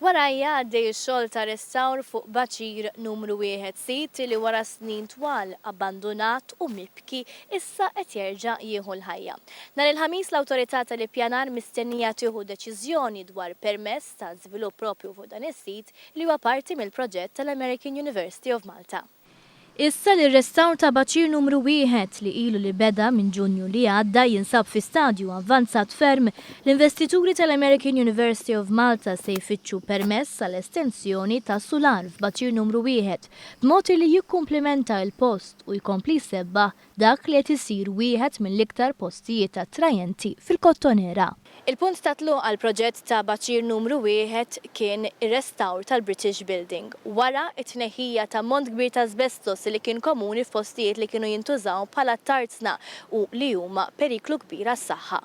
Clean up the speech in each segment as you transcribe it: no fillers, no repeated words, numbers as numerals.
Wara jgħaddej ix-xogħol ta' restawr fuq Baċir numru 1 sit li wara snin twal abbandonat u mibki issa qed jerġa' jieħu l-ħajja. Nhar il-ħamis l-awtorità tal-ippjanar mistennija tieħu deċiżjoni dwar permess ta' żvilupp proprju fuq dan is-sit li huwa parti mill-proġett tal-American University of Malta. Issa li r-restawr ta' Baċir numru 1 li ilu li beda minn Ġunju li għadda jinsab fi stadju avvanzat ferm, l-investituri tal-American University of Malta se jfittxu permess għal estensjoni ta' solar f'Baċir numru 1 b'mod li jikkumplementa l-post u jkompli sebba dak li qed isir wieħed mill-iktar postijiet attrajenti fil-Kottonera. Il-punt ta' tluq għal proġett ta' Baċir numru 1 kien ir-restawr tal-British Building wara t-tneħħija ta' mont kbir ta' asbestos li kien komuni f'postijiet li kienu jintużaw bħala tarzna u li huma periklu kbir għas-saħħa.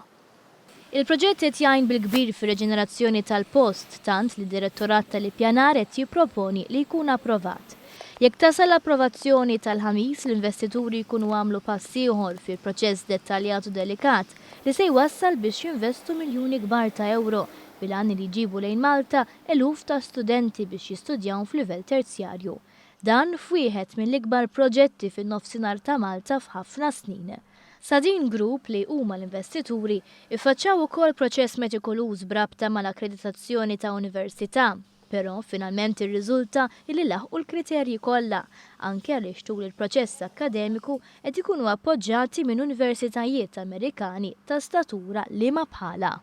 Il-proġett qed jgħin bil-kbir fir-reġenerazzjoni tal-post tant li d-Direttorat tal-Ippjanar qed jipproponi li jkun approvat. Jekk tasal l-approvazzjoni tal-ħamis, l-investituri jkunu għamlu pass ieħor fil-proċess dettaljat u delikat li se jwassal biex jinvestu miljuni kbar ta' euro bil-għan li jġibu lejn Malta eluf ta' studenti biex jistudjaw f'livell terzjarju. Dan f'wieħed mill-ikbar proġetti fin-nofsinhar ta' Malta f'ħafna snin. Sadin Group li huma l-investituri iffaċċaw ukoll proċess metikoluż brabta mal-akkreditazzjoni ta' università, però finalment irriżulta li laħqu l-kriterji kollha, anke għaliex tul il-proċess akkademiku qed ikunu appoġġjati minn universitajiet Amerikani ta' statura liema bħala.